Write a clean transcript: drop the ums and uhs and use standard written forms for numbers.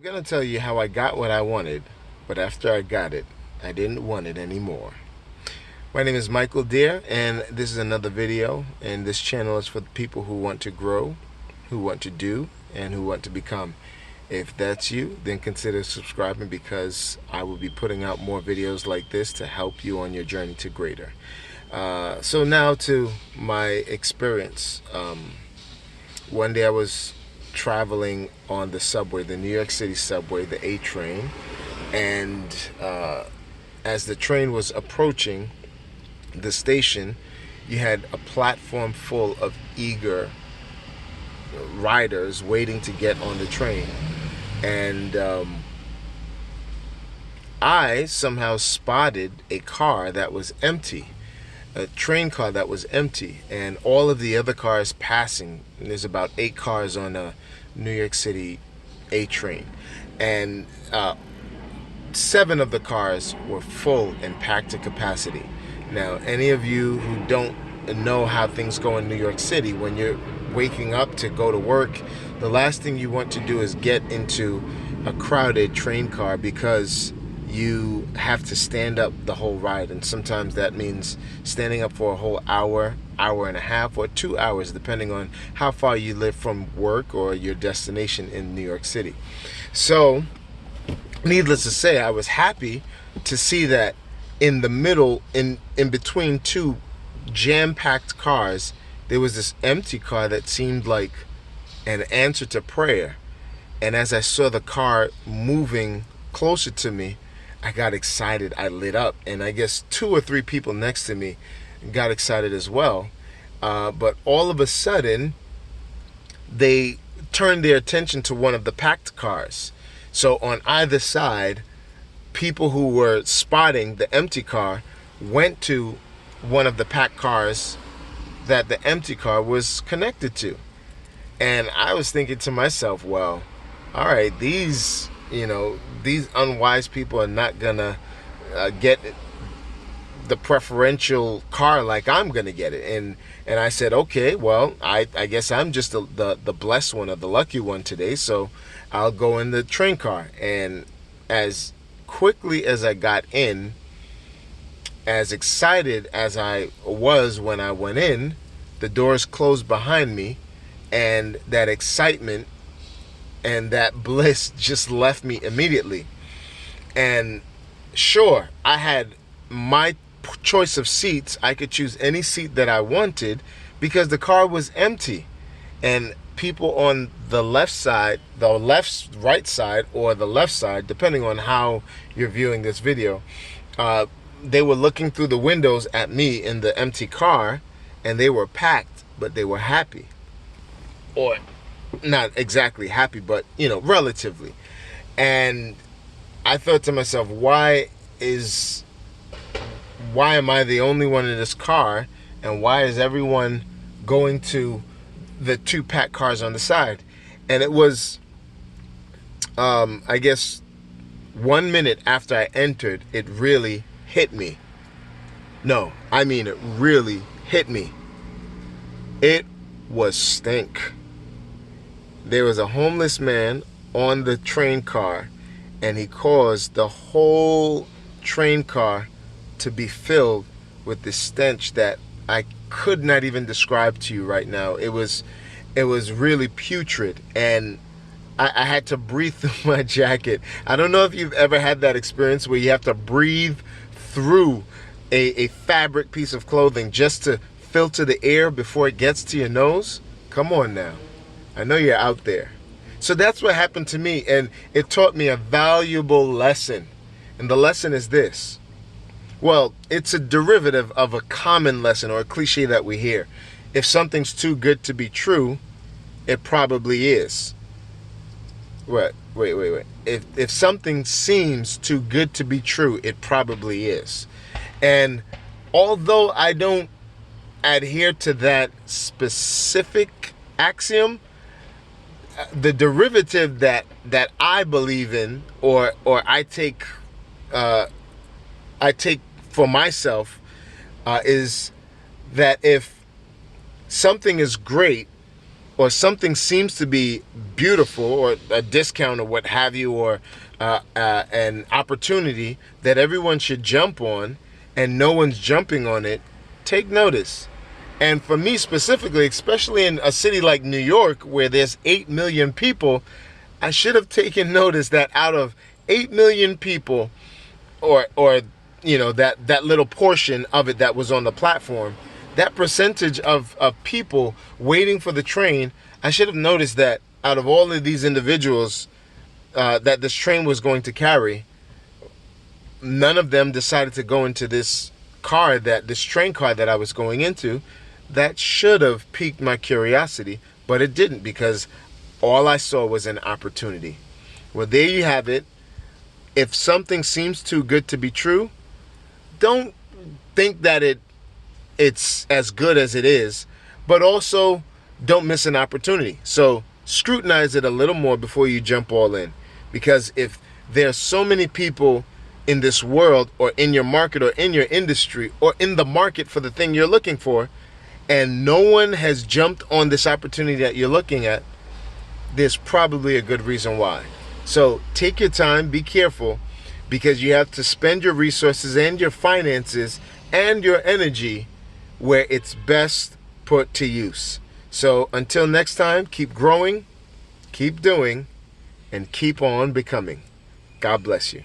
I'm gonna tell you how I got what I wanted, but after I got it, I didn't want it anymore. My name is Michael Deere, and this is another video, and this channel is for the people who want to grow, who want to do, and who want to become. If that's you, then consider subscribing because I will be putting out more videos like this to help you on your journey to greater. So now to my experience. One day I was traveling on the subway, the New York City subway, the A train, and as the train was approaching the station, you had a platform full of eager riders waiting to get on the train. And I somehow spotted a car that was empty, a train car that was empty, and all of the other cars passing. And there's about 8 cars on a New York City A train, and 7 of the cars were full and packed to capacity. Now, any of you who don't know how things go in New York City, when you're waking up to go to work, the last thing you want to do is get into a crowded train car because you have to stand up the whole ride, and sometimes that means standing up for a whole hour, hour and a half, or 2 hours, depending on how far you live from work or your destination in New York City. So, needless to say, I was happy to see that in the middle, in between 2 jam-packed cars, there was this empty car that seemed like an answer to prayer. And as I saw the car moving closer to me, I got excited. I lit up, and I guess 2 or 3 people next to me got excited as well. But all of a sudden, they turned their attention to one of the packed cars. So on either side, people who were spotting the empty car went to one of the packed cars that the empty car was connected to. And I was thinking to myself, well, all right, these unwise people are not gonna get the preferential car like I'm gonna get it. And I said, okay, well, I guess I'm just the blessed one or the lucky one today, so I'll go in the train car. And as quickly as I got in, as excited as I was when I went in, the doors closed behind me, and that excitement and that bliss just left me immediately. And sure, I had my choice of seats. I could choose any seat that I wanted because the car was empty. And people on the left side, right side, or the left side, depending on how you're viewing this video, they were looking through the windows at me in the empty car, and they were packed, but they were happy. Or not exactly happy, but relatively. And I thought to myself, why am I the only one in this car, and why is everyone going to the 2 packed cars on the side? And it was I guess 1 minute after I entered, it really hit me. No, I mean, it really hit me. It was stink. There was a homeless man on the train car, and he caused the whole train car to be filled with this stench that I could not even describe to you right now. It was really putrid, and I had to breathe through my jacket. I don't know if you've ever had that experience where you have to breathe through a fabric piece of clothing just to filter the air before it gets to your nose. Come on now. I know you're out there. So that's what happened to me, and it taught me a valuable lesson. And the lesson is this. Well, it's a derivative of a common lesson or a cliche that we hear. If something's too good to be true, it probably is. Wait. If something seems too good to be true, it probably is. And although I don't adhere to that specific axiom, the derivative that I believe in, or I take for myself, is that if something is great, or something seems to be beautiful, or a discount or what have you, or an opportunity that everyone should jump on, and no one's jumping on it, take notice. And for me specifically, especially in a city like New York where there's 8 million people, I should have taken notice that out of 8 million people, or that little portion of it that was on the platform, that percentage of people waiting for the train, I should have noticed that out of all of these individuals that this train was going to carry, none of them decided to go into this train car that I was going into. That should have piqued my curiosity, but it didn't, because all I saw was an opportunity. Well, there you have it. If something seems too good to be true, don't think that it's as good as it is, but also don't miss an opportunity. So scrutinize it a little more before you jump all in, because if there's so many people in this world, or in your market, or in your industry, or in the market for the thing you're looking for, and no one has jumped on this opportunity that you're looking at, there's probably a good reason why. So take your time, be careful, because you have to spend your resources and your finances and your energy where it's best put to use. So until next time, keep growing, keep doing, and keep on becoming. God bless you.